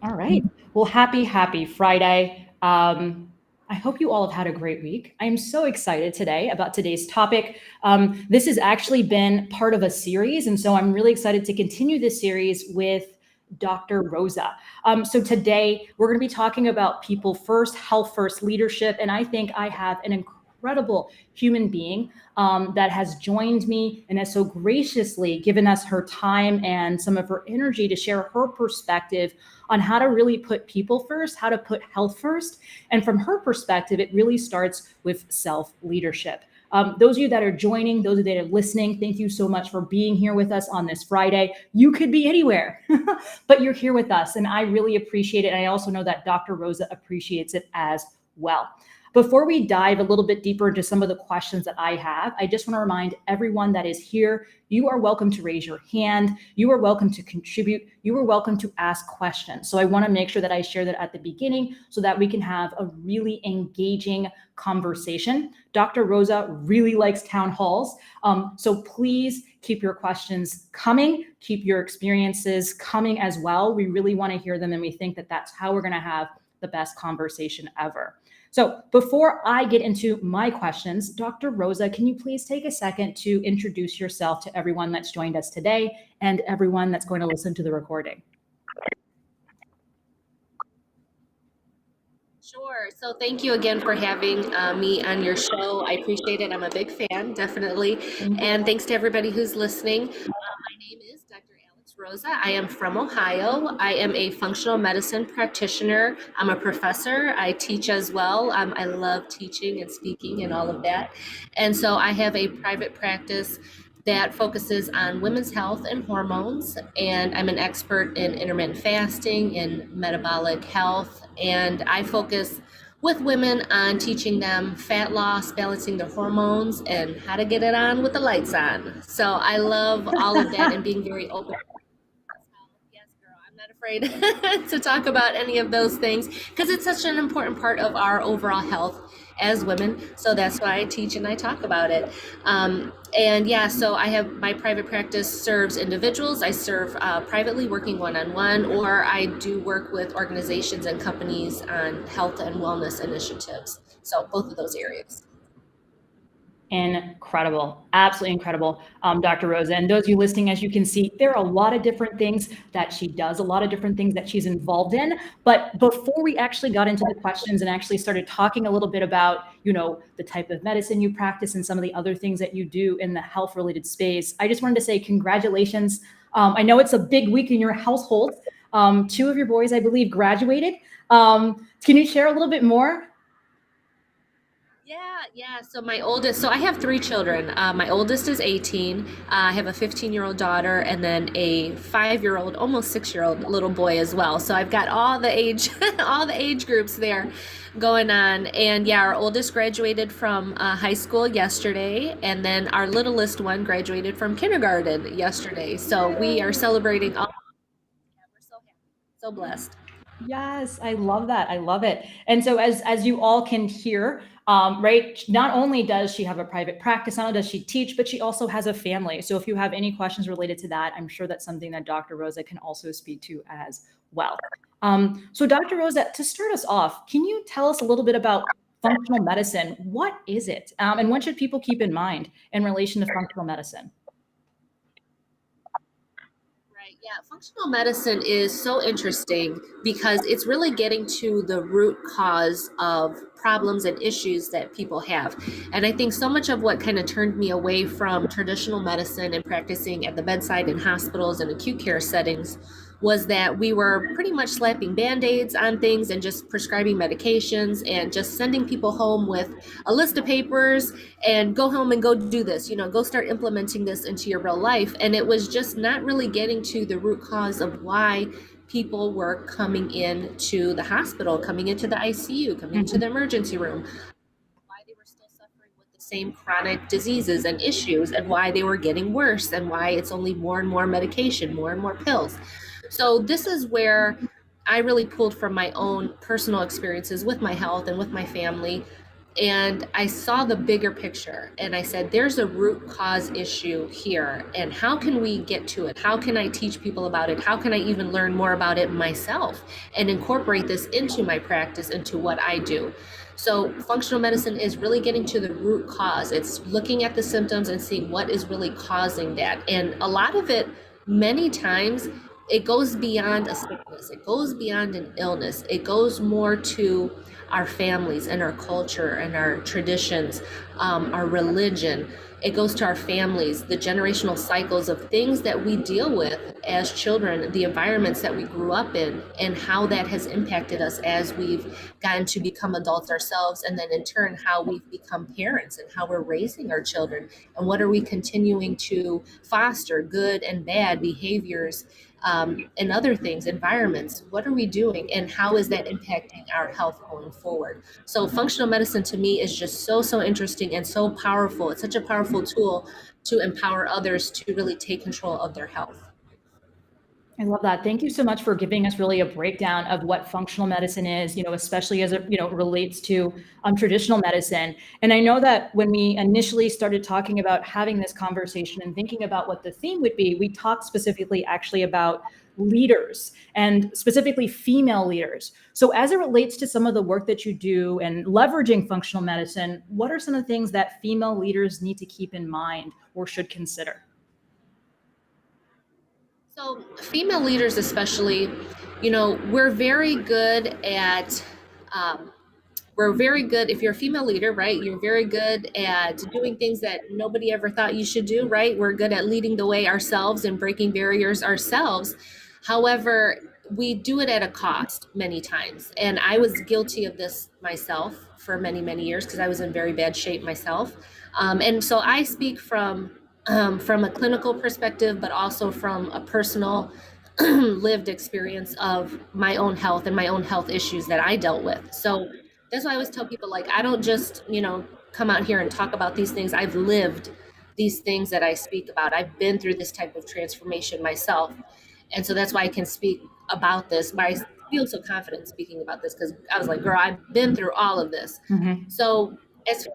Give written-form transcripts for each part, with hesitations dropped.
All right. Well, happy Friday. I hope you all have had a great week. I am so excited today about today's topic. This has actually been part of a series, and so I'm really excited to continue this series with Dr. Rosa. So today we're going to be talking about people first, health first, leadership, and I think I have an incredible human being that has joined me and has so graciously given us her time and some of her energy to share her perspective on how to really put people first, how to put health first. And from her perspective, it really starts with self-leadership. Those of you that are joining, those of you that are listening, thank you so much for being here with us on this Friday. You could be anywhere, but you're here with us, and I really appreciate it. And I also know that Dr. Rosa appreciates it as well. Before we dive a little bit deeper into some of the questions that I have, I just want to remind everyone that is here, you are welcome to raise your hand. You are welcome to contribute. You are welcome to ask questions. So I want to make sure that I share that at the beginning so that we can have a really engaging conversation. Dr. Rosa really likes town halls. So please keep your questions coming, keep your experiences coming as well. We really want to hear them, and we think that that's how we're going to have the best conversation ever. So before I get into my questions, Dr. Rosa, can you please take a second to introduce yourself to everyone that's joined us today and everyone that's going to listen to the recording? Sure. So thank you again for having me on your show. I appreciate it. I'm a big fan, definitely. And thanks to everybody who's listening. My name is Dr. Alex Rosa. I am from Ohio. I am a functional medicine practitioner. I'm a professor. I teach as well. I love teaching and speaking and all of that. And so I have a private practice that focuses on women's health and hormones. And I'm an expert in intermittent fasting and metabolic health. And I focus with women on teaching them fat loss, balancing their hormones, and how to get it on with the lights on. So I love all of that and being very open. Yes, girl, I'm not afraid to talk about any of those things because it's such an important part of our overall health as women. So that's why I teach and I talk about it. And yeah, so I have my private practice serves individuals. I serve privately working one-on-one, or I do work with organizations and companies on health and wellness initiatives. So both of those areas. Incredible, absolutely incredible, Dr. Rosa. And those of you listening, as you can see, there are a lot of different things that she does, a lot of different things that she's involved in. But before we actually got into the questions and actually started talking a little bit about, the type of medicine you practice and some of the other things that you do in the health-related space, I just wanted to say congratulations. I know it's a big week in your household. Two of your boys, I believe, graduated. Can you share a little bit more? Yeah. So my oldest, so I have three children. My oldest is 18. I have a 15-year-old daughter and then a 5-year-old, almost 6-year-old little boy as well. So I've got all the age, all the age groups there going on. And yeah, our oldest graduated from high school yesterday, and then our littlest one graduated from kindergarten yesterday. So we are celebrating all. Yeah, we're so happy, so blessed. Yes, I love that. I love it. And so as you all can hear, right, not only does she have a private practice, not only does she teach, but she also has a family. So if you have any questions related to that, I'm sure that's something that Dr. Rosa can also speak to as well. So Dr. Rosa, to start us off, can you tell us a little bit about functional medicine? What is it? And what should people keep in mind in relation to functional medicine? Right. Yeah. Functional medicine is so interesting because it's really getting to the root cause of problems and issues that people have. And I think so much of what kind of turned me away from traditional medicine and practicing at the bedside in hospitals and acute care settings was that we were pretty much slapping band-aids on things and just prescribing medications and just sending people home with a list of papers and go home and go do this, go start implementing this into your real life. And it was just not really getting to the root cause of why people were coming into the hospital, coming into the ICU, coming into the emergency room, why they were still suffering with the same chronic diseases and issues, and why they were getting worse, and why it's only more and more medication, more and more pills. So this is where I really pulled from my own personal experiences with my health and with my family And I saw the bigger picture and I said, there's a root cause issue here. And how can we get to it? How can I teach people about it? How can I even learn more about it myself and incorporate this into my practice, into what I do? So, functional medicine is really getting to the root cause. It's looking at the symptoms and seeing what is really causing that. And a lot of it, many times, it goes beyond a sickness, it goes beyond an illness, it goes more to our families and our culture and our traditions, our religion. It goes to our families, the generational cycles of things that we deal with as children, the environments that we grew up in, and how that has impacted us as we've gotten to become adults ourselves, and then in turn, how we've become parents and how we're raising our children, and what are we continuing to foster, good and bad behaviors, and other things, environments. What are we doing, and how is that impacting our health going forward? So, functional medicine to me is just so interesting and so powerful. It's such a powerful tool to empower others to really take control of their health. I love that. Thank you so much for giving us really a breakdown of what functional medicine is, especially as it, relates to traditional medicine. And I know that when we initially started talking about having this conversation and thinking about what the theme would be, we talked specifically actually about leaders and specifically female leaders. So as it relates to some of the work that you do and leveraging functional medicine, what are some of the things that female leaders need to keep in mind or should consider? So, female leaders, especially, we're very good at, um, we're very good, if you're a female leader, right? You're very good at doing things that nobody ever thought you should do, right? We're good at leading the way ourselves and breaking barriers ourselves. However, we do it at a cost many times. And I was guilty of this myself for many years because I was in very bad shape myself. And so I speak from a clinical perspective, but also from a personal lived experience of my own health and my own health issues that I dealt with. So that's why I always tell people, like, I don't just, come out here and talk about these things. I've lived these things that I speak about. I've been through this type of transformation myself. And so that's why I can speak about this. But I feel so confident speaking about this because I was like, girl, I've been through all of this. Mm-hmm. So as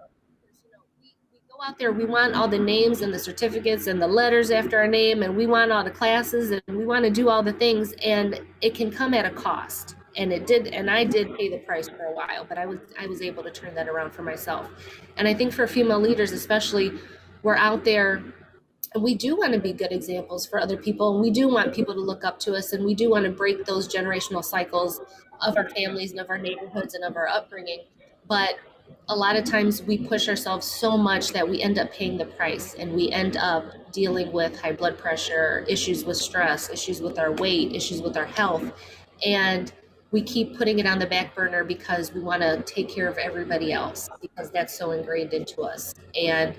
we go out there, we want all the names and the certificates and the letters after our name, and we want all the classes and we want to do all the things, and it can come at a cost. And it did, and I did pay the price for a while, but I was able to turn that around for myself. And I think for female leaders especially, we're out there and we do want to be good examples for other people, and we do want people to look up to us, and we do want to break those generational cycles of our families and of our neighborhoods and of our upbringing. But a lot of times we push ourselves so much that we end up paying the price, and we end up dealing with high blood pressure, issues with stress, issues with our weight, issues with our health, and we keep putting it on the back burner because we want to take care of everybody else because that's so ingrained into us. And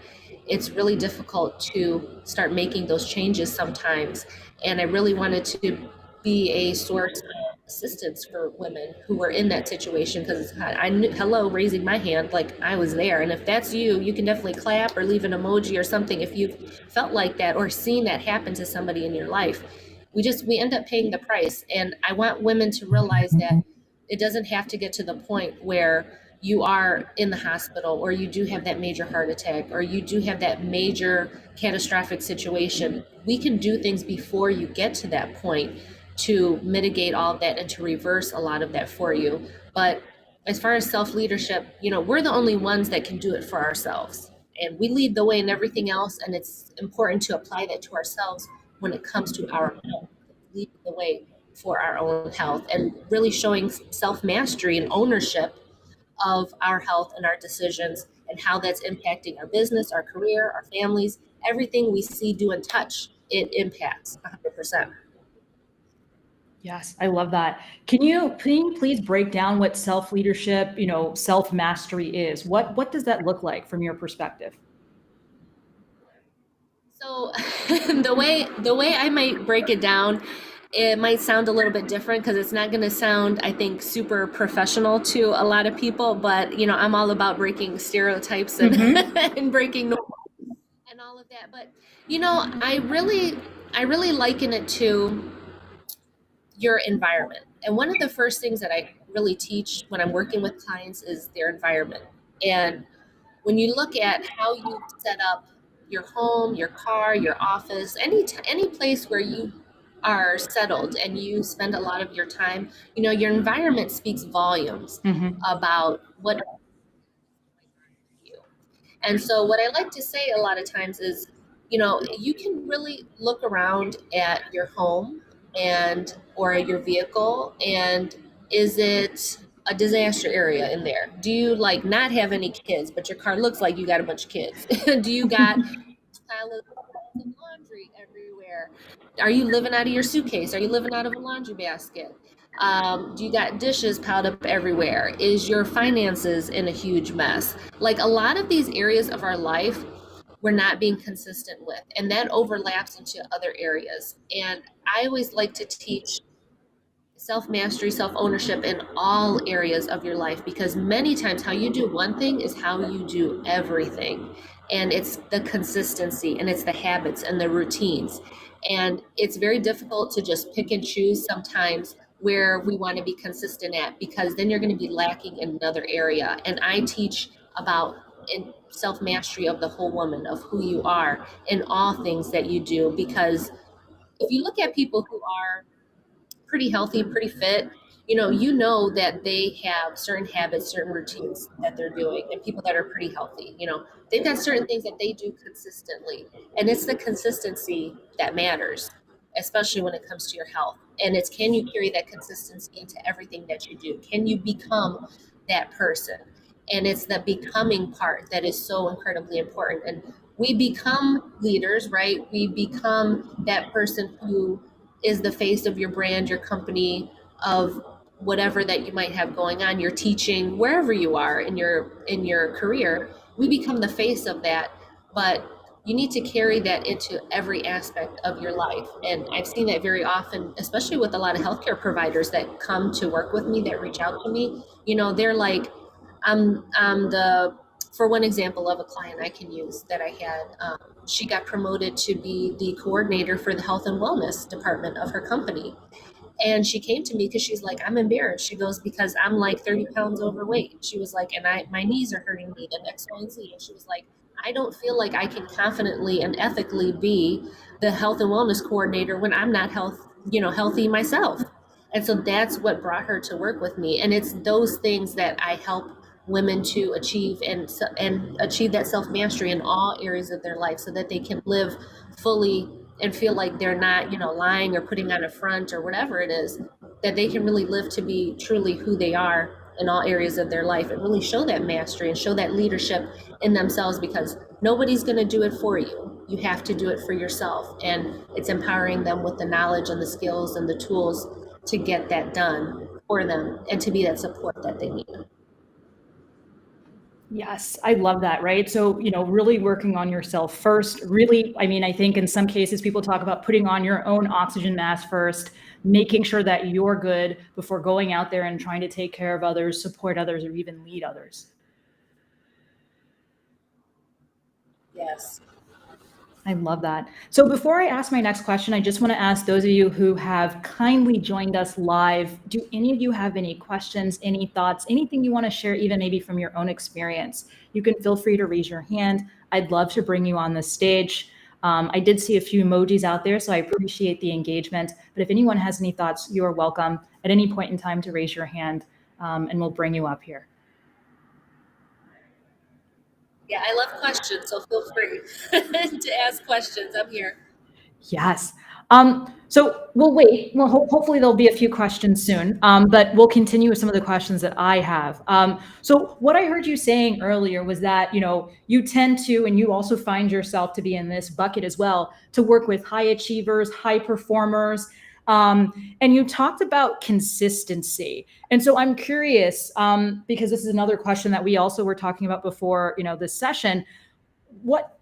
it's really difficult to start making those changes sometimes. And I really wanted to be a source of assistance for women who were in that situation because I knew, hello, raising my hand, like I was there. And if that's you, you can definitely clap or leave an emoji or something if you've felt like that or seen that happen to somebody in your life. We end up paying the price. And I want women to realize that it doesn't have to get to the point where you are in the hospital or you do have that major heart attack or you do have that major catastrophic situation. We can do things before you get to that point to mitigate all of that and to reverse a lot of that for you. But as far as self-leadership, we're the only ones that can do it for ourselves, and we lead the way in everything else, and it's important to apply that to ourselves when it comes to our health, leading the way for our own health and really showing self-mastery and ownership of our health and our decisions and how that's impacting our business, our career, our families, everything we see, do, and touch, it impacts 100%. Yes, I love that. Can you please break down what self-leadership, self-mastery is? What does that look like from your perspective? So the way I might break it down, it might sound a little bit different because it's not going to sound, I think, super professional to a lot of people. But I'm all about breaking stereotypes and Mm-hmm. and breaking norms and all of that. But I really liken it to your environment. And one of the first things that I really teach when I'm working with clients is their environment. And when you look at how you set up your home, your car, your office, any place where you are settled and you spend a lot of your time, your environment speaks volumes about what you. And so what I like to say a lot of times is, you can really look around at your home and or your vehicle, and is it a disaster area in there? Do you like not have any kids, but your car looks like you got a bunch of kids? Do you got piles of laundry everywhere? Are you living out of your suitcase? Are you living out of a laundry basket? Do you got dishes piled up everywhere? Is your finances in a huge mess? Like a lot of these areas of our life, we're not being consistent with, and that overlaps into other areas. And I always like to teach self mastery, self ownership in all areas of your life, because many times how you do one thing is how you do everything. And it's the consistency and it's the habits and the routines. And it's very difficult to just pick and choose sometimes where we want to be consistent at, because then you're going to be lacking in another area. And I teach about in self mastery of the whole woman, of who you are in all things that you do. Because if you look at people who are pretty healthy, pretty fit, you know that they have certain habits, certain routines that they're doing, and people that are pretty healthy, they've got certain things that they do consistently. And it's the consistency that matters, especially when it comes to your health. And it's, can you carry that consistency into everything that you do? Can you become that person? And it's the becoming part that is so incredibly important. And we become leaders, right? We become that person who is the face of your brand, your company, of whatever that you might have going on. You're teaching wherever you are in your career. We become the face of that, but you need to carry that into every aspect of your life. And I've seen that very often, especially with a lot of healthcare providers that come to work with me, that reach out to me. They're like, I'm the for one example of a client I can use that I had, she got promoted to be the coordinator for the health and wellness department of her company. And she came to me because she's like, I'm embarrassed. She goes, because I'm like 30 pounds overweight. She was like, and my knees are hurting me and X, Y, and Z. And she was like, I don't feel like I can confidently and ethically be the health and wellness coordinator when I'm not healthy myself. And so that's what brought her to work with me. And it's those things that I help women to achieve, and achieve that self mastery in all areas of their life, so that they can live fully and feel like they're not, lying or putting on a front or whatever it is, that they can really live to be truly who they are in all areas of their life, and really show that mastery and show that leadership in themselves, because nobody's going to do it for you. You have to do it for yourself. And it's empowering them with the knowledge and the skills and the tools to get that done for them, and to be that support that they need. Yes, I love that, right? So, really working on yourself first. Really, I mean, I think in some cases people talk about putting on your own oxygen mask first, making sure that you're good before going out there and trying to take care of others, support others, or even lead others. Yes. I love that. So before I ask my next question, I just want to ask those of you who have kindly joined us live, do any of you have any questions, any thoughts, anything you want to share, even maybe from your own experience? You can feel free to raise your hand. I'd love to bring you on the stage. I did see a few emojis out there, so I appreciate the engagement. But if anyone has any thoughts, you are welcome at any point in time to raise your hand, and we'll bring you up here. Yeah, I love questions, so feel free to ask questions. I'm here. Yes. So we'll wait. Well, hopefully there'll be a few questions soon, but we'll continue with some of the questions that I have. So what I heard you saying earlier was that, you tend to, and you also find yourself to be in this bucket as well, to work with high achievers, high performers. And you talked about consistency. And so I'm curious, because this is another question that we also were talking about before, this session. What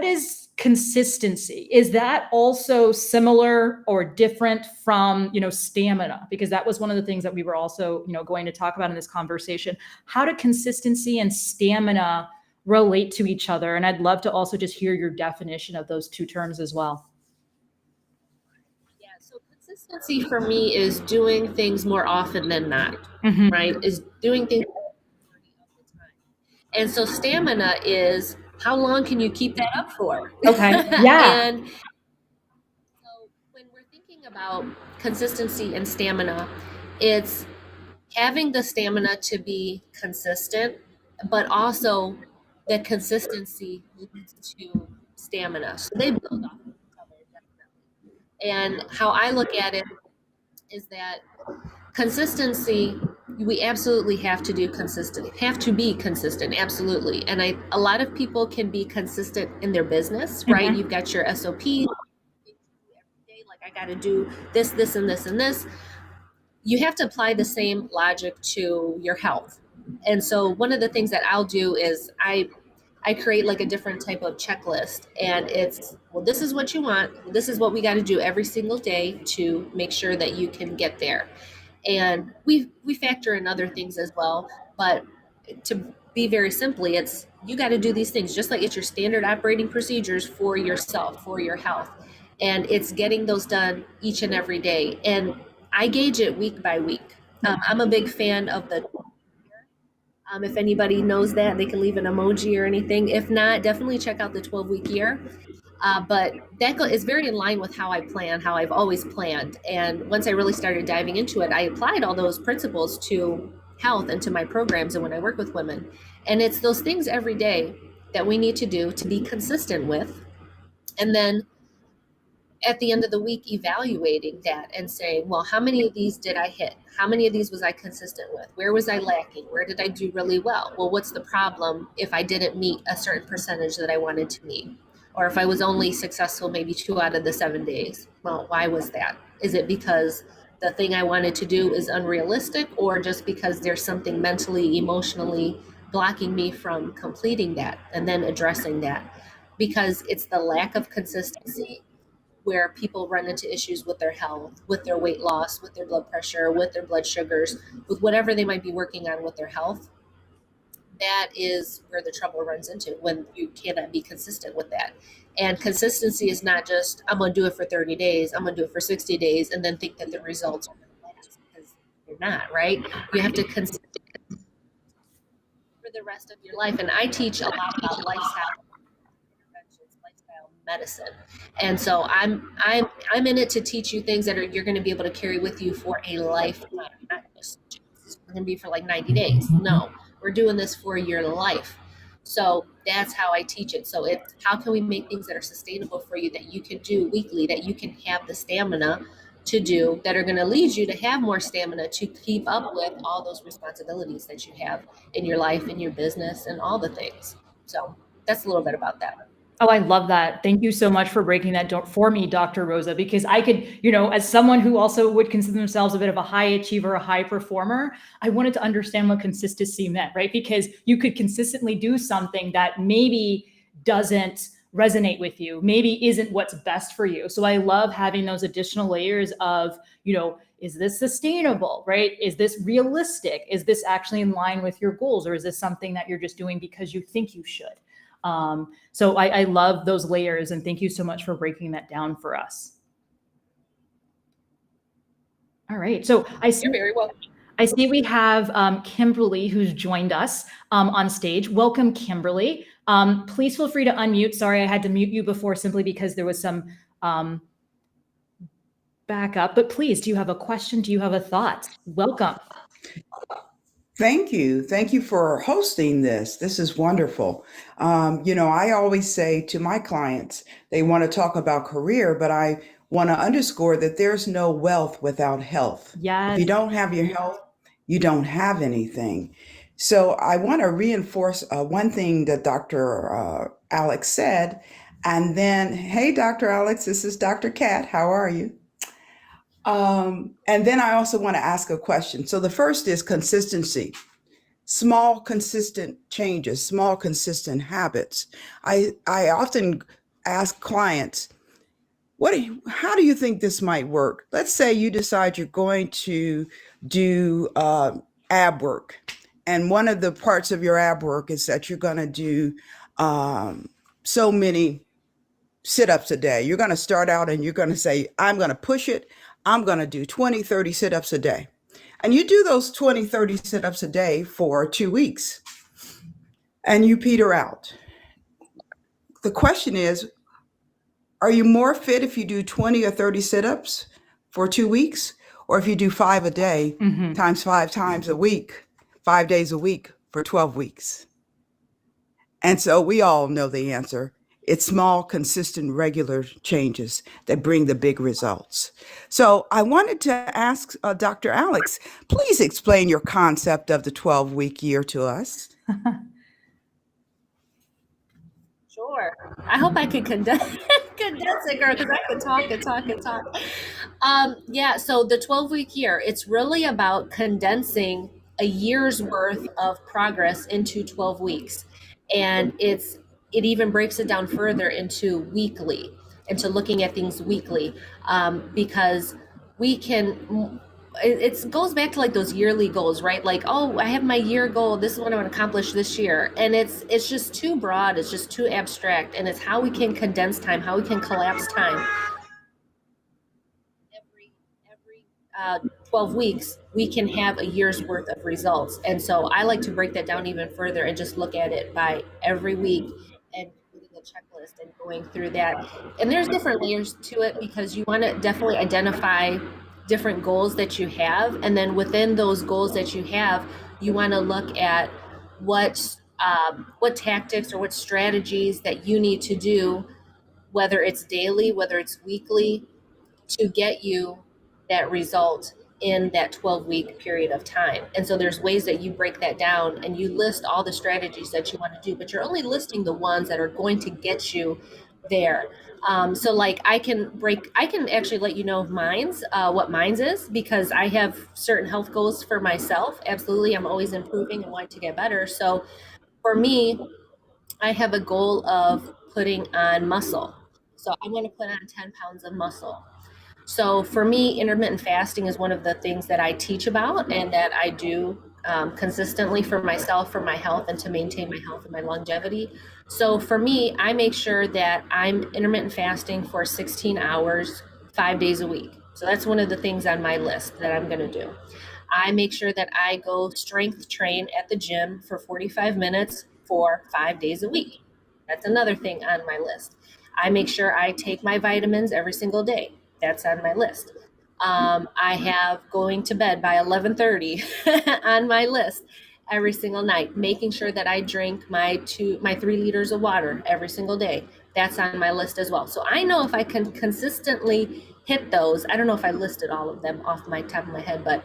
is consistency? Is that also similar or different from, stamina? Because that was one of the things that we were also, going to talk about in this conversation. How do consistency and stamina relate to each other? And I'd love to also just hear your definition of those two terms as well. Yeah, so consistency for me is doing things more often than not, Mhm. right? Is doing things And so stamina is how long can you keep that up for? Okay. Yeah. And so when we're thinking about consistency and stamina, it's having the stamina to be consistent, but also the consistency leads to stamina. So they build off of each other, definitely. And how I look at it is that consistency, we absolutely have to be consistent, absolutely. And a lot of people can be consistent in their business, right? Mhm. You've got your SOP every day, like I got to do this, this, and this, and this. You have to apply the same logic to your health. And so one of the things that I'll do is I create like a different type of checklist, and it's, well, this is what you want. This is what we got to do every single day to make sure that you can get there. And we factor in other things as well, but to be very simply, it's, you got to do these things just like it's your standard operating procedures for yourself, for your health, and it's getting those done each and every day. And I gauge it week by week. I'm a big fan of the if anybody knows that, they can leave an emoji or anything. If not, definitely check out the 12-week year. But that is very in line with how I plan, how I've always planned. And once I really started diving into it, I applied all those principles to health and to my programs and when I work with women. And it's those things every day that we need to do to be consistent with. And then at the end of the week, evaluating that and saying, well, how many of these did I hit? How many of these was I consistent with? Where was I lacking? Where did I do really well? Well, what's the problem if I didn't meet a certain percentage that I wanted to meet? Or if I was only successful maybe 2 out of the 7 days? Well, why was that? Is it because the thing I wanted to do is unrealistic, or just because there's something mentally, emotionally blocking me from completing that and then addressing that? Because it's the lack of consistency where people run into issues with their health, with their weight loss, with their blood pressure, with their blood sugars, with whatever they might be working on with their health. That is where the trouble runs into, when you cannot be consistent with that. And consistency is not just, I'm going to do it for 30 days, I'm going to do it for 60 days, and then think that the results are going to last, because they're not, right? You have to for the rest of your life. And I teach a lot about lifestyle interventions, lifestyle medicine. And so I'm in it to teach you things that you're going to be able to carry with you for a lifetime, not just going to be for like 90 days. No, we're doing this for your life. So that's how I teach it. So it's, how can we make things that are sustainable for you, that you can do weekly, that you can have the stamina to do, that are going to lead you to have more stamina to keep up with all those responsibilities that you have in your life, in your business, and all the things. So that's a little bit about that. Oh, I love that. Thank you so much for breaking that down for me, Dr. Rosa, because I could, as someone who also would consider themselves a bit of a high achiever, a high performer, I wanted to understand what consistency meant, right? Because you could consistently do something that maybe doesn't resonate with you, maybe isn't what's best for you. So I love having those additional layers of, is this sustainable, right? Is this realistic? Is this actually in line with your goals? Or is this something that you're just doing because you think you should? So I love those layers, and thank you so much for breaking that down for us. All right. So You're very welcome. I see we have Kimberly, who's joined us on stage. Welcome, Kimberly. Please feel free to unmute. Sorry, I had to mute you before simply because there was some backup. But please, do you have a question? Do you have a thought? Welcome. Thank you. Thank you for hosting this. This is wonderful. I always say to my clients, they want to talk about career, but I want to underscore that there's no wealth without health. Yes. If you don't have your health, you don't have anything. So I want to reinforce one thing that Dr. Alex said. And then, hey, Dr. Alex, this is Dr. Kat. How are you? And then I also want to ask a question. So the first is consistency. Small, consistent changes, small, consistent habits. I often ask clients, how do you think this might work? Let's say you decide you're going to do ab work. And one of the parts of your ab work is that you're going to do so many sit-ups a day. You're going to start out and you're going to say, I'm going to push it. I'm going to do 20, 30 sit-ups a day. And you do those 20, 30 sit-ups a day for 2 weeks. and you peter out. The question is, are you more fit if you do 20 or 30 sit ups for 2 weeks, or if you do five a day Mm-hmm. times 5 times a week, 5 days a week for 12 weeks? And so we all know the answer. It's small, consistent, regular changes that bring the big results. So I wanted to ask Dr. Alex, please explain your concept of the 12-week year to us. Sure. I hope I could condense, condense it, girl, because I could talk and talk and talk. Yeah, so the 12-week year, it's really about condensing a year's worth of progress into 12 weeks. And it even breaks it down further into weekly, into looking at things weekly, because we can it goes back to like those yearly goals, right? Like, oh, I have my year goal, this is what I want to accomplish this year, and it's just too broad, it's just too abstract, and it's how we can condense time, how we can collapse time. Every 12 weeks we can have a year's worth of results. And so I like to break that down even further and just look at it by every week and creating a checklist and going through that. And there's different layers to it, because you want to definitely identify different goals that you have, and then within those goals that you have, you want to look at what tactics or what strategies that you need to do, whether it's daily, whether it's weekly, to get you that result in that 12-week period of time. And so there's ways that you break that down and you list all the strategies that you want to do, but you're only listing the ones that are going to get you there. So like I can actually let you know what mine's is, because I have certain health goals for myself. Absolutely. I'm always improving and want to get better. So for me, I have a goal of putting on muscle. So I want to put on 10 pounds of muscle. So for me, intermittent fasting is one of the things that I teach about and that I do consistently for myself, for my health, and to maintain my health and my longevity. So for me, I make sure that I'm intermittent fasting for 16 hours, 5 days a week. So that's one of the things on my list that I'm going to do. I make sure that I go strength train at the gym for 45 minutes for 5 days a week. That's another thing on my list. I make sure I take my vitamins every single day. That's on my list. I have going to bed by 11:30 on my list every single night, making sure that I drink my 3 liters of water every single day. That's on my list as well. So I know if I can consistently hit those, I don't know if I listed all of them off my top of my head, but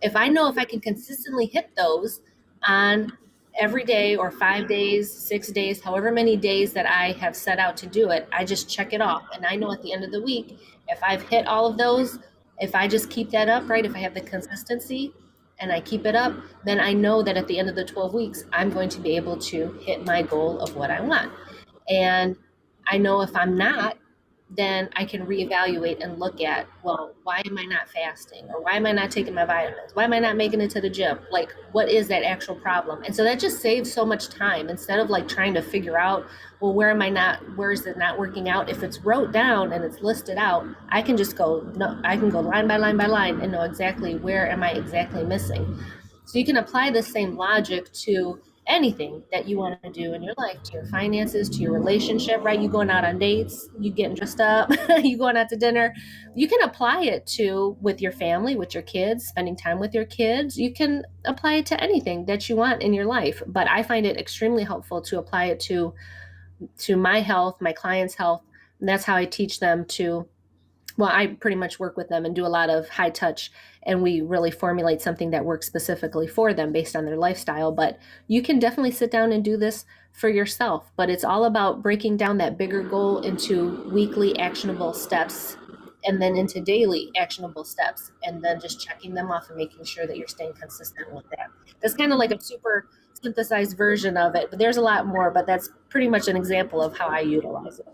if I know if I can consistently hit those on every day or 5 days, 6 days, however many days that I have set out to do it, I just check it off. And I know at the end of the week, if I've hit all of those, if I just keep that up, right? If I have the consistency and I keep it up, then I know that at the end of the 12 weeks, I'm going to be able to hit my goal of what I want. And I know if I'm not, then I can reevaluate and look at, well, why am I not fasting? Or why am I not taking my vitamins? Why am I not making it to the gym? Like, what is that actual problem? And so that just saves so much time instead of like trying to figure out, well, where is it not working out? If it's wrote down and it's listed out, I can just go, no, I can go line by line by line and know exactly where am I exactly missing. So you can apply the same logic to anything that you want to do in your life, to your finances, to your relationship, right? You going out on dates, you getting dressed up, you going out to dinner. You can apply it to with your family, with your kids, spending time with your kids. You can apply it to anything that you want in your life. But I find it extremely helpful to apply it to my health, my clients' health. And that's how I teach them to, well, I pretty much work with them and do a lot of high touch, and we really formulate something that works specifically for them based on their lifestyle. But you can definitely sit down and do this for yourself. But it's all about breaking down that bigger goal into weekly actionable steps and then into daily actionable steps, and then just checking them off and making sure that you're staying consistent with that. That's kind of like a super synthesized version of it, but there's a lot more, but that's pretty much an example of how I utilize it.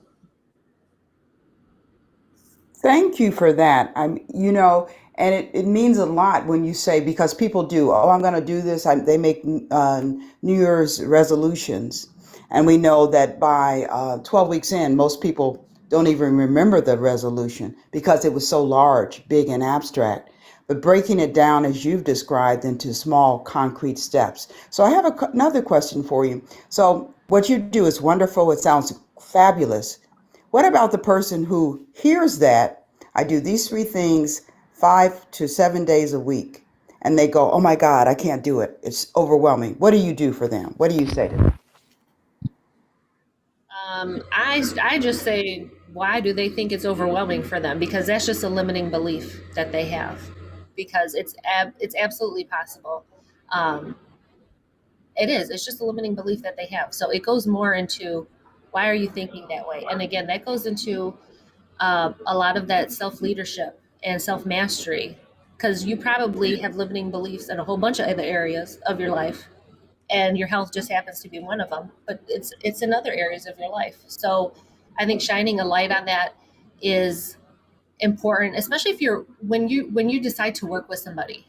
Thank you for that. And it means a lot when you say, because people do, oh, I'm going to do this. They make New Year's resolutions. And we know that by 12 weeks in, most people don't even remember the resolution because it was so large, big, and abstract. but breaking it down as you've described into small concrete steps. So I have another question for you. So what you do is wonderful. It sounds fabulous. What about the person who hears that I do these three things 5 to 7 days a week, and they go, "Oh my God, I can't do it. It's overwhelming." What do you do for them? What do you say to them? I just say, why do they think it's overwhelming for them? Because that's just a limiting belief that they have. Because it's absolutely possible. Um, it is. It's just a limiting belief that they have. So it goes more into why are you thinking that way? And again, that goes into a lot of that self leadership and self mastery. Because you probably have limiting beliefs in a whole bunch of other areas of your life, and your health just happens to be one of them, but it's in other areas of your life. So I think shining a light on that is important, especially if you're when you decide to work with somebody,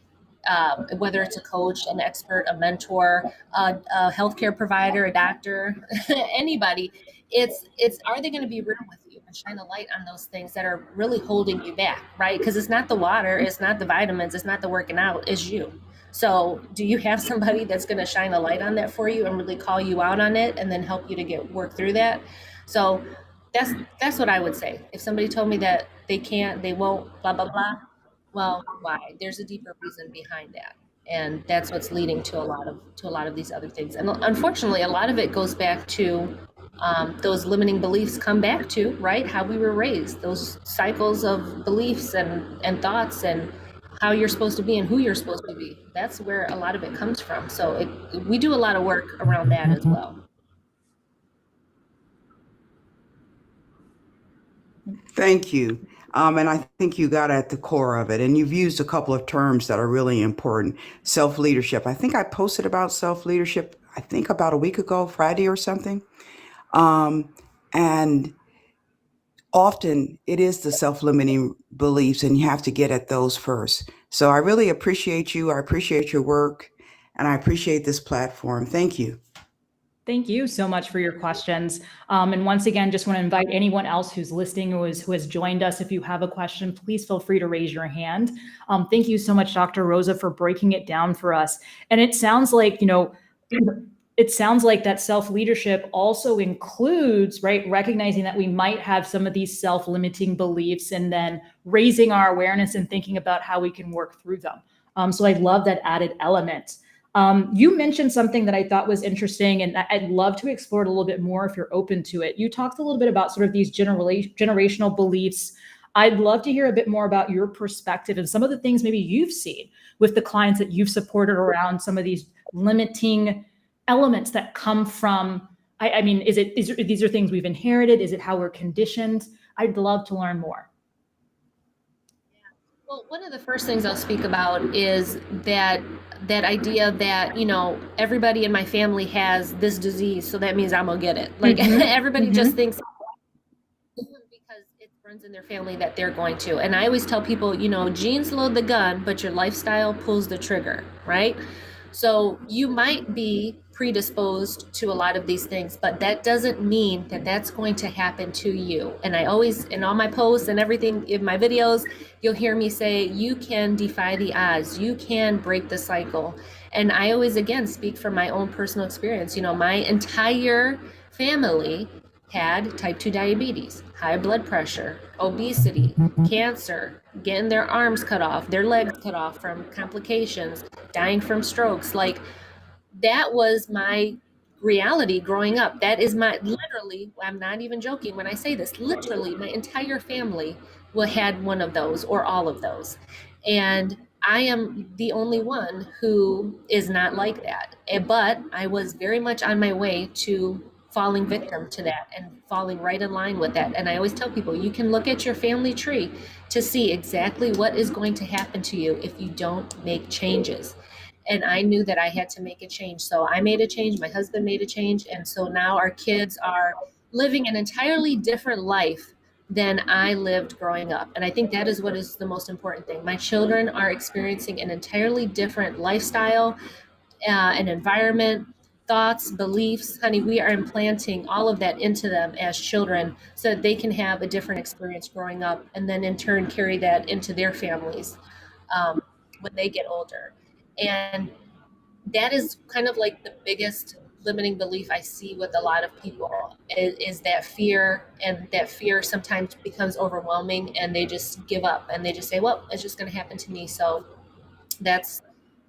whether it's a coach, an expert, a mentor, a healthcare provider, a doctor, anybody. It's are they going to be real with you and shine a light on those things that are really holding you back, right? Because it's not the water, it's not the vitamins, it's not the working out, it's you. So do you have somebody that's going to shine a light on that for you and really call you out on it and then help you to get work through that? So that's that's what I would say. If somebody told me that they can't, they won't, blah blah blah, well, why? There's a deeper reason behind that, and that's what's leading to a lot of these other things. And unfortunately, a lot of it goes back to those limiting beliefs. Come back to right how we were raised, those cycles of beliefs and thoughts and how you're supposed to be and who you're supposed to be. That's where a lot of it comes from. So we do a lot of work around that as well. Thank you. And I think you got at the core of it. And you've used a couple of terms that are really important. Self leadership. I think I posted about self leadership, I think about a week ago, Friday or something. And often it is the self limiting beliefs, and you have to get at those first. So I really appreciate you. I appreciate your work, and I appreciate this platform. Thank you. Thank you so much for your questions. And once again, just want to invite anyone else who's listening who has joined us. If you have a question, please feel free to raise your hand. Thank you so much, Dr. Rosa, for breaking it down for us. And it sounds like, it sounds like that self-leadership also includes, right, recognizing that we might have some of these self-limiting beliefs and then raising our awareness and thinking about how we can work through them. So I love that added element. You mentioned something that I thought was interesting, and I'd love to explore it a little bit more if you're open to it. You talked a little bit about sort of these generational beliefs. I'd love to hear a bit more about your perspective and some of the things maybe you've seen with the clients that you've supported around some of these limiting elements that come from, I mean, these are things we've inherited? Is it how we're conditioned? I'd love to learn more. Well, one of the first things I'll speak about is that idea that everybody in my family has this disease, so that means I'm gonna get it. Like everybody just thinks because it runs in their family that they're going to. And I always tell people, genes load the gun, but your lifestyle pulls the trigger, right? So you might be predisposed to a lot of these things, but that doesn't mean that that's going to happen to you. And I always, in all my posts and everything in my videos, you'll hear me say, you can defy the odds, you can break the cycle. And I always, again, speak from my own personal experience. My entire family had type 2 diabetes, high blood pressure, obesity, cancer, getting their arms cut off, their legs cut off from complications, dying from strokes. Like, that was my reality growing up. That is literally, I'm not even joking when I say this, literally my entire family had one of those or all of those. And I am the only one who is not like that. But I was very much on my way to falling victim to that and falling right in line with that. And I always tell people, you can look at your family tree to see exactly what is going to happen to you if you don't make changes. And I knew that I had to make a change. So I made a change, my husband made a change. And so now our kids are living an entirely different life than I lived growing up. And I think that is what is the most important thing. My children are experiencing an entirely different lifestyle, an environment, thoughts, beliefs. Honey, we are implanting all of that into them as children so that they can have a different experience growing up and then in turn carry that into their families. when they get older. And that is kind of like the biggest limiting belief I see with a lot of people is that fear, and that fear sometimes becomes overwhelming and they just give up and they just say, well, it's just going to happen to me. So that's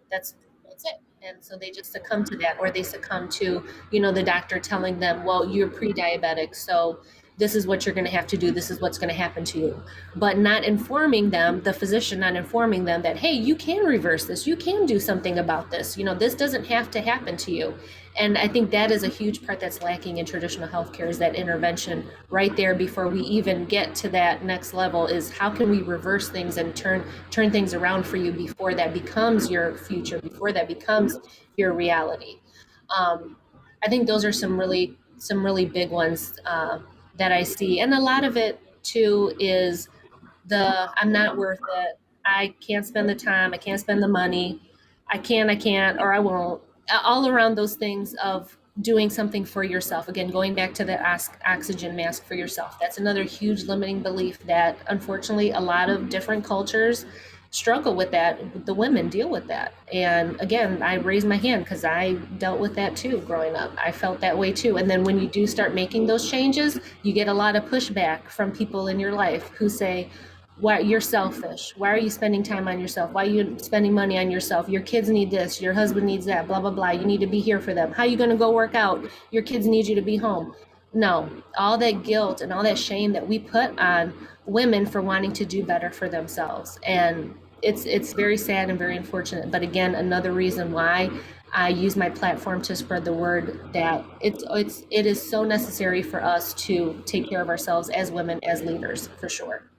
that's that's it. And so they just succumb to that, or they succumb to, the doctor telling them, well, you're pre-diabetic, so this is what you're going to have to do, this is what's going to happen to you, but not informing them, the physician not informing them that, hey, you can reverse this, you can do something about this, this doesn't have to happen to you. And I think that is a huge part that's lacking in traditional healthcare, is that intervention right there before we even get to that next level, is how can we reverse things and turn things around for you before that becomes your future, before that becomes your reality. I think those are some really big ones that I see, and a lot of it too is I'm not worth it. I can't spend the time. I can't spend the money. I can't, or I won't. All around those things of doing something for yourself. Again, going back to the oxygen mask for yourself. That's another huge limiting belief that unfortunately a lot of different cultures struggle with that. The women deal with that. And again, I raise my hand because I dealt with that too growing up. I felt that way too. And then when you do start making those changes, you get a lot of pushback from people in your life who say, why you're selfish, why are you spending time on yourself, why are you spending money on yourself, your kids need this, your husband needs that, blah blah blah, you need to be here for them, how are you going to go work out, your kids need you to be home. No, all that guilt and all that shame that we put on women for wanting to do better for themselves, and it's very sad and very unfortunate. But again, another reason why I use my platform to spread the word that it is so necessary for us to take care of ourselves as women, as leaders, for sure.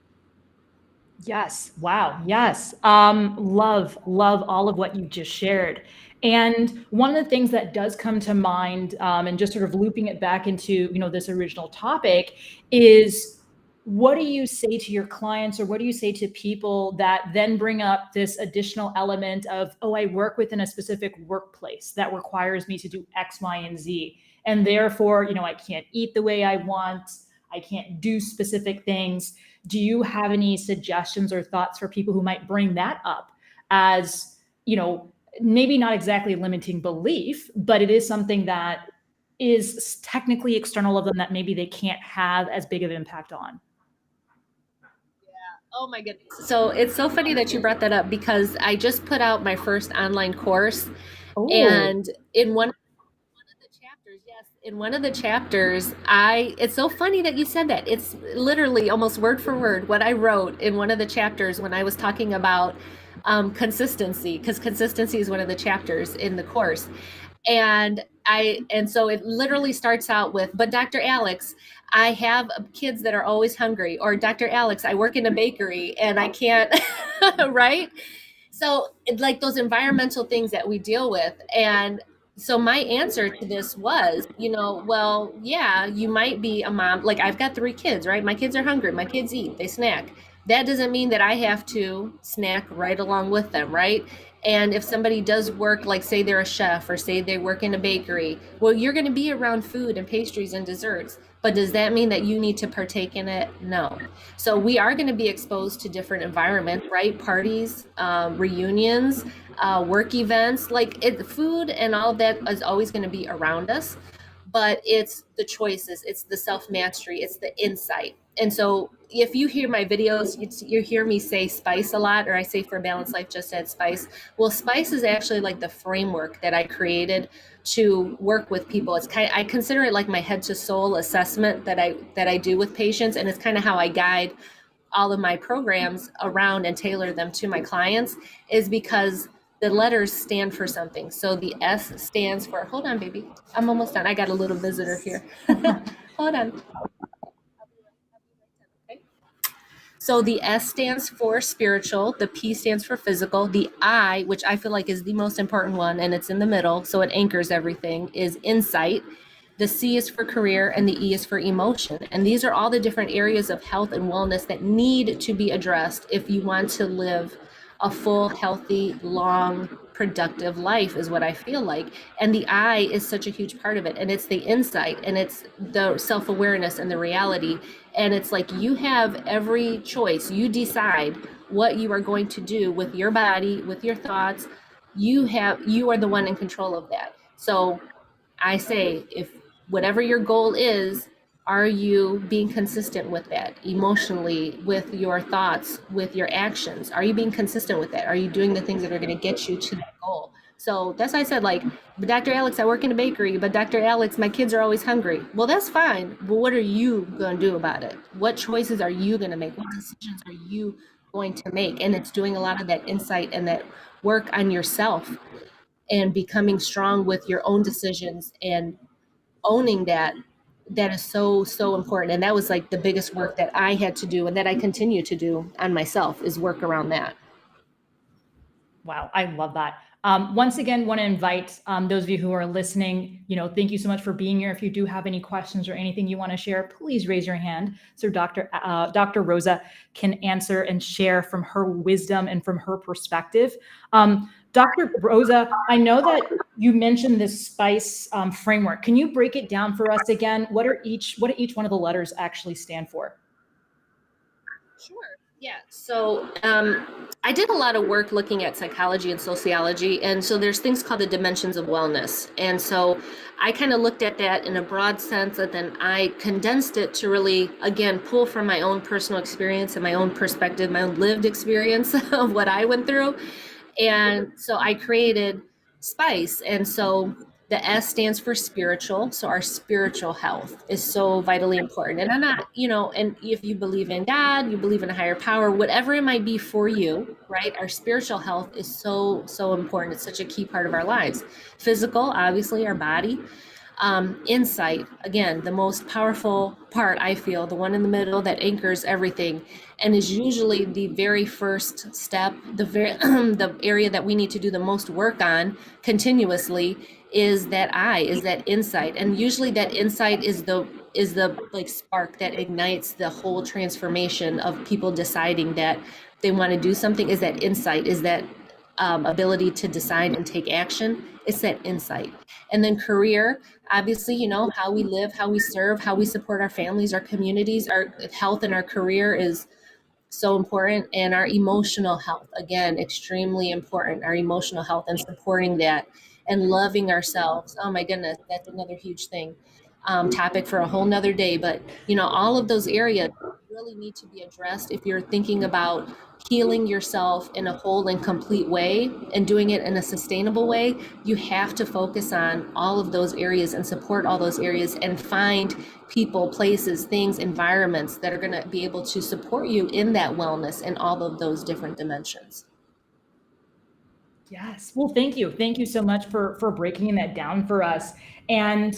Yes. Wow. Yes. Love all of what you just shared. And one of the things that does come to mind, and just sort of looping it back into, this original topic, is what do you say to your clients, or what do you say to people that then bring up this additional element of, oh, I work within a specific workplace that requires me to do X, Y, and Z. And therefore, I can't eat the way I want. I can't do specific things. Do you have any suggestions or thoughts for people who might bring that up as, maybe not exactly a limiting belief, but it is something that is technically external of them that maybe they can't have as big of impact on? Oh my goodness. So it's so funny that you brought that up, because I just put out my first online course. Oh, And in one of the chapters, yes, in one of the chapters, it's so funny that you said that. It's literally almost word for word what I wrote in one of the chapters when I was talking about consistency, because consistency is one of the chapters in the course. And so it literally starts out with, but Dr. Alex, I have kids that are always hungry, or Dr. Alex, I work in a bakery and I can't, right? So like those environmental things that we deal with. And so my answer to this was, well, yeah, you might be a mom. Like, I've got 3 kids, right? My kids are hungry. My kids eat, they snack. That doesn't mean that I have to snack right along with them, right? And if somebody does work, like say they're a chef, or say they work in a bakery, well, you're going to be around food and pastries and desserts. But does that mean that you need to partake in it? No. So we are going to be exposed to different environments, right? Parties, reunions, work events, like food and all of that is always going to be around us. But it's the choices, it's the self-mastery, it's the insight. And so if you hear my videos, you hear me say spice a lot, or I say for a balanced life, just add spice. Well, spice is actually like the framework that I created to work with people. I consider it like my head to soul assessment that I do with patients. And it's kind of how I guide all of my programs around and tailor them to my clients, is because the letters stand for something. So the S stands for, hold on, baby, I'm almost done. I got a little visitor here. Hold on. Okay. So the S stands for spiritual, the P stands for physical, the I, which I feel like is the most important one, and it's in the middle, so it anchors everything, is insight. The C is for career, and the E is for emotion. And these are all the different areas of health and wellness that need to be addressed if you want to live a full, healthy, long, productive life, is what I feel like. And the I is such a huge part of it. And it's the insight, and it's the self-awareness and the reality. And it's like you have every choice. You decide what you are going to do with your body, with your thoughts. You are the one in control of that. So I say, if whatever your goal is, are you being consistent with that emotionally, with your thoughts, with your actions? Are you being consistent with that? Are you doing the things that are going to get you to that goal? So that's why I said, like, Dr. Alex, I work in a bakery, but Dr. Alex, my kids are always hungry. Well, that's fine. But what are you going to do about it? What choices are you going to make? What decisions are you going to make? And it's doing a lot of that insight and that work on yourself and becoming strong with your own decisions and owning that. That is so important. And that was like the biggest work that I had to do and that I continue to do on myself, is work around that. Wow, I love that. Once again, want to invite those of you who are listening, thank you so much for being here. If you do have any questions or anything you want to share, please raise your hand so Dr. Rosa can answer and share from her wisdom and from her perspective. Dr. Rosa, I know that you mentioned this SPICE framework. Can you break it down for us again? What do each one of the letters actually stand for? Sure. Yeah. So I did a lot of work looking at psychology and sociology. And so there's things called the dimensions of wellness. And so I kind of looked at that in a broad sense, and then I condensed it to really, again, pull from my own personal experience and my own perspective, my own lived experience of what I went through. And so I created SPICE. And so the S stands for spiritual. So our spiritual health is so vitally important. And I'm not, and if you believe in God, you believe in a higher power, whatever it might be for you, right? Our spiritual health is so important. It's such a key part of our lives. Physical, obviously, our body. Insight, again, the most powerful part, I feel, the one in the middle that anchors everything, and is usually the very first step, the area that we need to do the most work on continuously, is that insight. And usually that insight is the like spark that ignites the whole transformation of people deciding that they want to do something. Is that insight, is that ability to decide and take action. It's that insight. And then career, obviously, how we live, how we serve, how we support our families, our communities, our health and our career is so important. And our emotional health, again, extremely important. Our emotional health and supporting that and loving ourselves. Oh my goodness, that's another huge thing. Topic for a whole nother day. But all of those areas really need to be addressed if you're thinking about healing yourself in a whole and complete way and doing it in a sustainable way. You have to focus on all of those areas and support all those areas and find people, places, things, environments that are going to be able to support you in that wellness in all of those different dimensions. Yes. Well, thank you. Thank you so much for breaking that down for us. And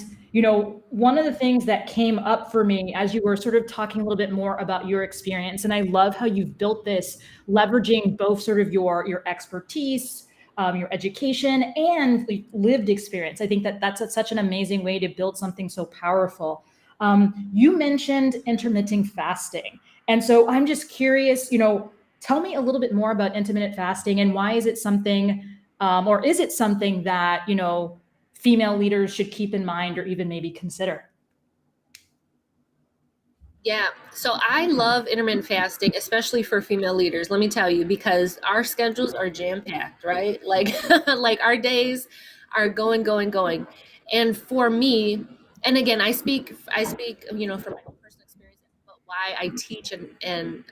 one of the things that came up for me as you were sort of talking a little bit more about your experience, and I love how you've built this, leveraging both sort of your expertise, your education, and lived experience. I think that's such an amazing way to build something so powerful. You mentioned intermittent fasting, and so I'm just curious. Tell me a little bit more about intermittent fasting, and why is it something, or is it something that, female leaders should keep in mind or even maybe consider? Yeah. So I love intermittent fasting, especially for female leaders. Let me tell you, because our schedules are jam packed, right? Like, like our days are going, going, going. And for me, and again, I speak, from my own personal experience, but why I teach and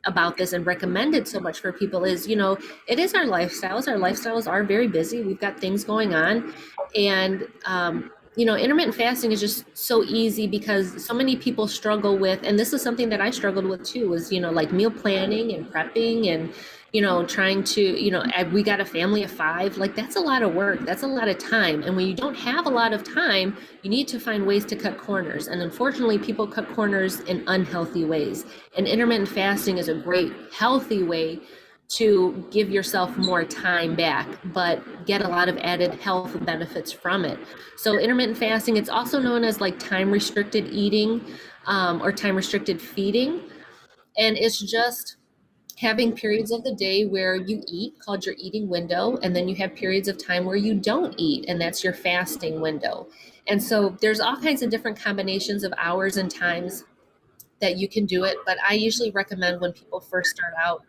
about this and recommend it so much for people is, it is our lifestyles. Our lifestyles are very busy. We've got things going on, and intermittent fasting is just so easy because so many people struggle with, and this is something that I struggled with too, was, like meal planning and prepping and, trying to, we got a family of 5, like that's a lot of work. That's a lot of time. And when you don't have a lot of time, you need to find ways to cut corners. And unfortunately, people cut corners in unhealthy ways. And intermittent fasting is a great, healthy way to give yourself more time back, but get a lot of added health benefits from it. So intermittent fasting, it's also known as like time restricted eating, or time restricted feeding. And it's just having periods of the day where you eat, called your eating window, and then you have periods of time where you don't eat, and that's your fasting window. And so there's all kinds of different combinations of hours and times that you can do it, but I usually recommend when people first start out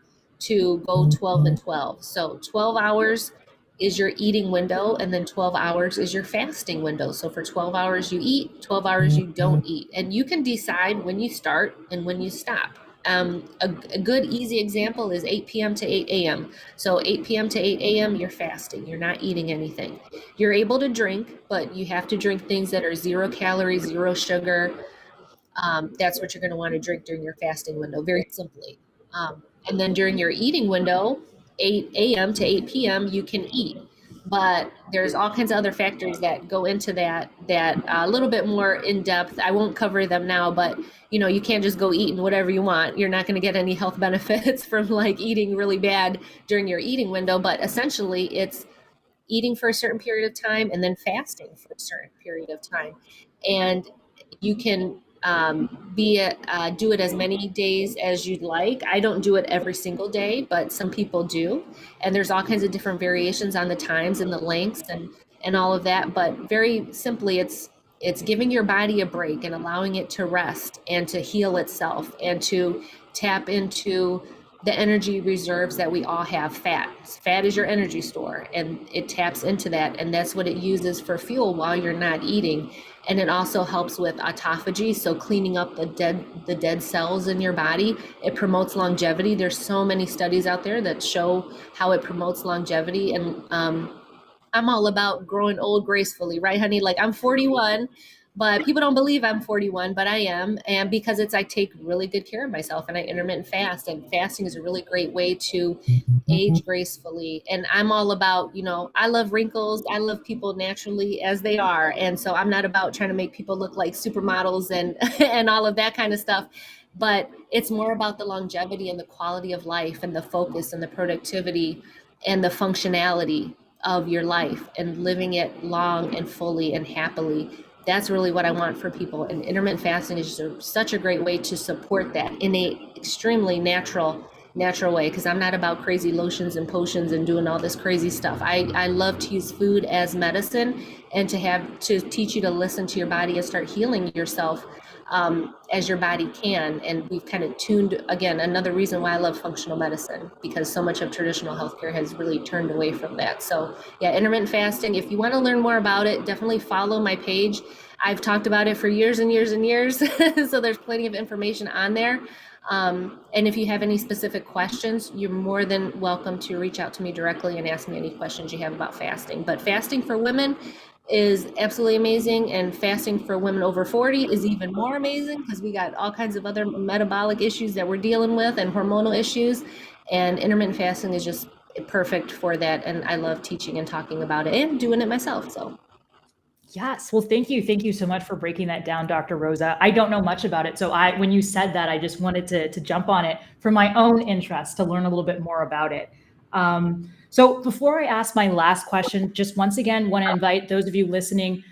to go 12 and 12. So 12 hours is your eating window, and then 12 hours is your fasting window. So for 12 hours you eat, 12 hours you don't eat. And you can decide when you start and when you stop. A good easy example is 8 p.m. to 8 a.m. So 8 p.m. to 8 a.m. you're fasting, you're not eating anything. You're able to drink, but you have to drink things that are 0 calories, 0 sugar. That's what you're going to want to drink during your fasting window, very simply. And then during your eating window, 8 a.m. to 8 p.m., you can eat. But there's all kinds of other factors that go into that a little bit more in depth. I won't cover them now, but you can't just go eating whatever you want. You're not going to get any health benefits from like eating really bad during your eating window. But essentially, it's eating for a certain period of time and then fasting for a certain period of time. And you can do it as many days as you'd like. I don't do it every single day, but some people do. And there's all kinds of different variations on the times and the lengths and all of that. But very simply, it's giving your body a break and allowing it to rest and to heal itself and to tap into the energy reserves that we all have. Fat is your energy store, and it taps into that, and that's what it uses for fuel while you're not eating. And it also helps with autophagy, so cleaning up the dead cells in your body. It promotes longevity. There's so many studies out there that show how it promotes longevity. And I'm all about growing old gracefully, right, honey? Like, I'm 41, but people don't believe I'm 41, but I am. And because I take really good care of myself, and I intermittent fast, and fasting is a really great way to age gracefully. And I'm all about, I love wrinkles. I love people naturally as they are. And so I'm not about trying to make people look like supermodels and, and all of that kind of stuff. But it's more about the longevity and the quality of life and the focus and the productivity and the functionality of your life and living it long and fully and happily. That's really what I want for people. And intermittent fasting is just such a great way to support that in a extremely natural way, because I'm not about crazy lotions and potions and doing all this crazy stuff. I love to use food as medicine, and to teach you to listen to your body and start healing yourself as your body can. And we've kind of tuned, again, another reason why I love functional medicine, because so much of traditional healthcare has really turned away from that. So yeah, intermittent fasting, if you want to learn more about it, definitely follow my page. I've talked about it for years and years and years. So there's plenty of information on there. And if you have any specific questions, you're more than welcome to reach out to me directly and ask me any questions you have about fasting. But fasting for women is absolutely amazing, and fasting for women over 40 is even more amazing, because we got all kinds of other metabolic issues that we're dealing with and hormonal issues, and intermittent fasting is just perfect for that. And I love teaching and talking about it and doing it myself. So yes. Well, thank you. Thank you so much for breaking that down, Dr. Rosa. I don't know much about it. So when you said that, I just wanted to jump on it for my own interest to learn a little bit more about it. So before I ask my last question, just once again, want to invite those of you listening,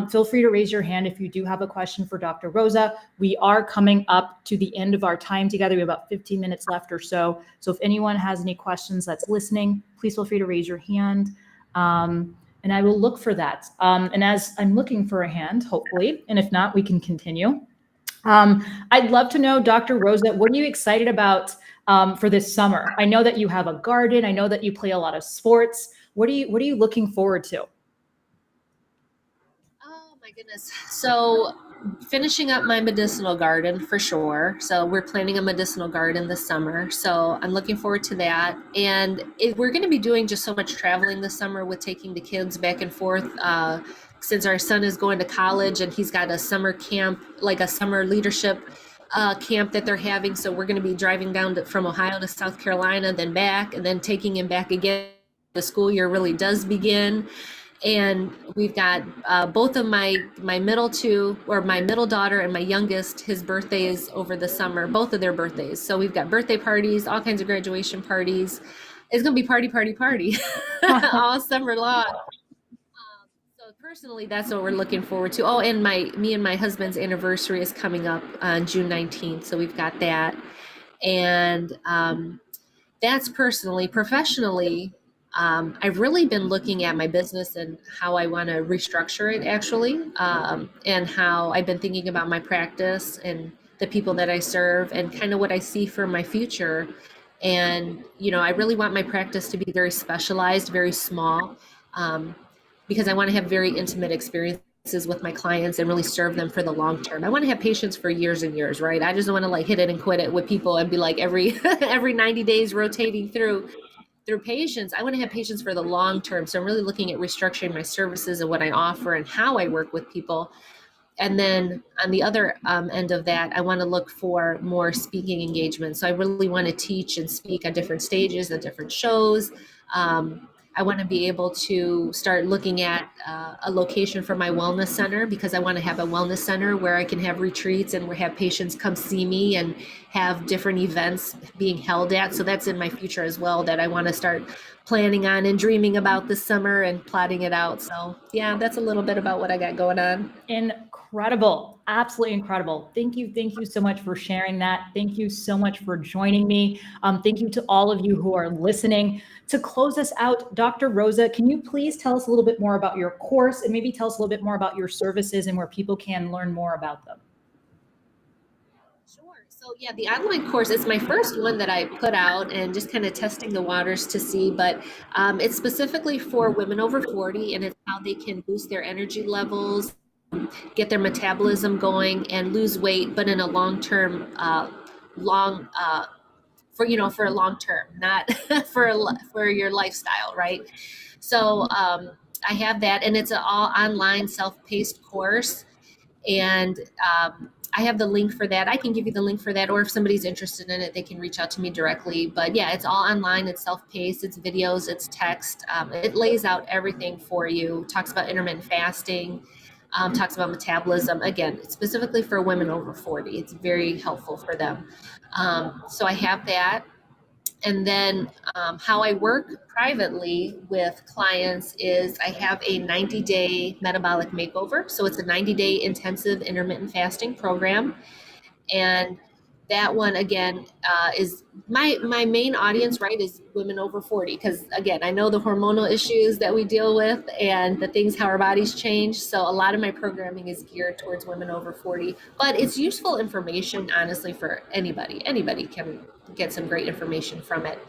feel free to raise your hand if you do have a question for Dr. Rosa. We are coming up to the end of our time together. We have about 15 minutes left or so. So if anyone has any questions that's listening, please feel free to raise your hand. And I will look for that. And as I'm looking for a hand, hopefully, and if not, we can continue. I'd love to know, Dr. Rosa, what are you excited about for this summer? I know that you have a garden. I know that you play a lot of sports. What are you looking forward to? oh my goodness. So finishing up my medicinal garden for sure. So we're planning a medicinal garden this summer. So I'm looking forward to that. And we're going to be doing just so much traveling this summer with taking the kids back and forth. Since our son is going to college and he's got a summer camp, like a summer leadership camp that they're having. So we're going to be driving down from Ohio to South Carolina, then back, and then taking him back again. The school year really does begin. And we've got both of my middle two, or my middle daughter and my youngest, his birthday is over the summer, both of their birthdays. So we've got birthday parties, all kinds of graduation parties. It's going to be party all summer long. So personally, that's what we're looking forward to. Oh, and me and my husband's anniversary is coming up on June 19th. So we've got that. And that's personally. Professionally, I've really been looking at my business and how I want to restructure it, actually, and how I've been thinking about my practice and the people that I serve and kind of what I see for my future. And, I really want my practice to be very specialized, very small, because I want to have very intimate experiences with my clients and really serve them for the long term. I want to have patients for years and years, right? I just don't want to hit it and quit it with people and be every 90 days rotating through patients. I want to have patients for the long term. So I'm really looking at restructuring my services and what I offer and how I work with people. And then on the other end of that, I want to look for more speaking engagements. So I really want to teach and speak on different stages, at different shows. I want to be able to start looking at a location for my wellness center, because I want to have a wellness center where I can have retreats and have patients come see me and have different events being held at. So that's in my future as well, that I want to start planning on and dreaming about this summer and plotting it out. So yeah, that's a little bit about what I got going on. Incredible. Absolutely incredible. Thank you. Thank you so much for sharing that. Thank you so much for joining me. Thank you to all of you who are listening. To close us out, Dr. Rosa, can you please tell us a little bit more about your course and maybe tell us a little bit more about your services and where people can learn more about them? Sure. So yeah, the online course is my first one that I put out and just kind of testing the waters to see, but it's specifically for women over 40, and it's how they can boost their energy levels, get their metabolism going, and lose weight, but in a long-term, for a long term, not for your lifestyle, right? So I have that, and it's an all online self-paced course. And I have the link for that. I can give you the link for that, or if somebody's interested in it, they can reach out to me directly. But yeah, it's all online. It's self-paced. It's videos. It's text. It lays out everything for you. Talks about intermittent fasting. Talks about metabolism. Again, specifically for women over 40. It's very helpful for them. So I have that. And then how I work privately with clients is I have a 90-day metabolic makeover. So it's a 90-day intensive intermittent fasting program. And that one, again, is my main audience, right, is women over 40. Because, again, I know the hormonal issues that we deal with and the things how our bodies change. So a lot of my programming is geared towards women over 40. But it's useful information, honestly, for anybody. Anybody can get some great information from it.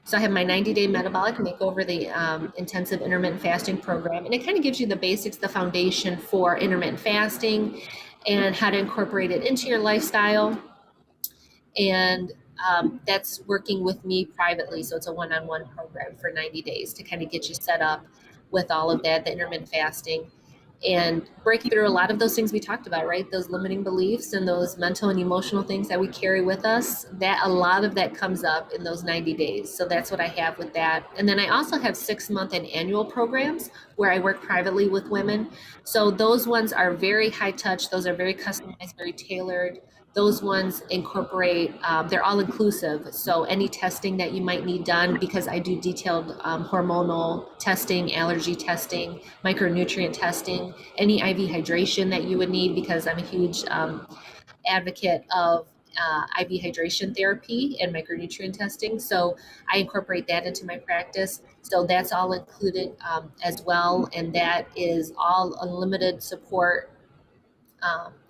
So I have my 90-day metabolic makeover, the intensive intermittent fasting program. And it kind of gives you the basics, the foundation for intermittent fasting and how to incorporate it into your lifestyle. And that's working with me privately. So it's a one-on-one program for 90 days to kind of get you set up with all of that, the intermittent fasting, and breaking through a lot of those things we talked about, right? Those limiting beliefs and those mental and emotional things that we carry with us, that a lot of that comes up in those 90 days. So that's what I have with that. And then I also have 6-month and annual programs where I work privately with women. So those ones are very high touch. Those are very customized, very tailored. Those ones incorporate, they're all inclusive. So any testing that you might need done, because I do detailed hormonal testing, allergy testing, micronutrient testing, any IV hydration that you would need, because I'm a huge advocate of IV hydration therapy and micronutrient testing. So I incorporate that into my practice. So that's all included as well. And that is all unlimited support.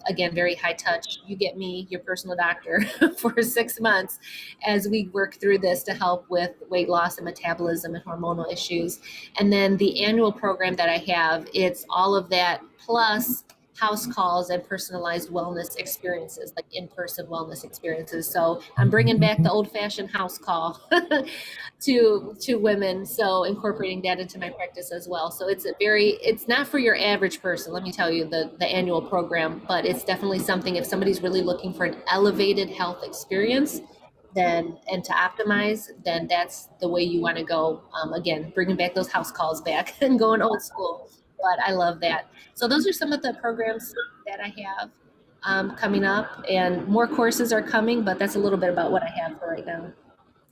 Again, very high touch. You get me, your personal doctor, for 6 months as we work through this to help with weight loss and metabolism and hormonal issues. And then the annual program that I have, it's all of that plus house calls and personalized wellness experiences, like in-person wellness experiences. So I'm bringing back the old-fashioned house call to women, so incorporating that into my practice as well. So it's not for your average person, let me tell you, the annual program, but it's definitely something if somebody's really looking for an elevated health experience, then and to optimize, then that's the way you want to go. Again, bringing back those house calls back and going old school. But I love that. So those are some of the programs that I have coming up, and more courses are coming, but that's a little bit about what I have for right now.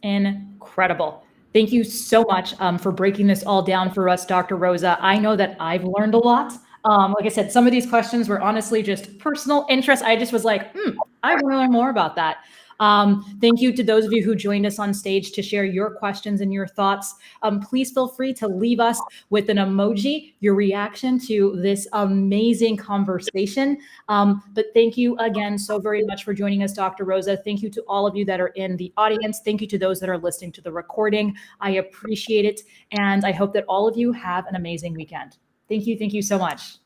Incredible. Thank you so much for breaking this all down for us, Dr. Rosa. I know that I've learned a lot. Like I said, some of these questions were honestly just personal interest. I just was like, I want to learn more about that. Thank you to those of you who joined us on stage to share your questions and your thoughts. Please feel free to leave us with an emoji, your reaction to this amazing conversation. But thank you again so very much for joining us, Dr. Rosa. Thank you to all of you that are in the audience. Thank you to those that are listening to the recording. I appreciate it. And I hope that all of you have an amazing weekend. Thank you. Thank you so much.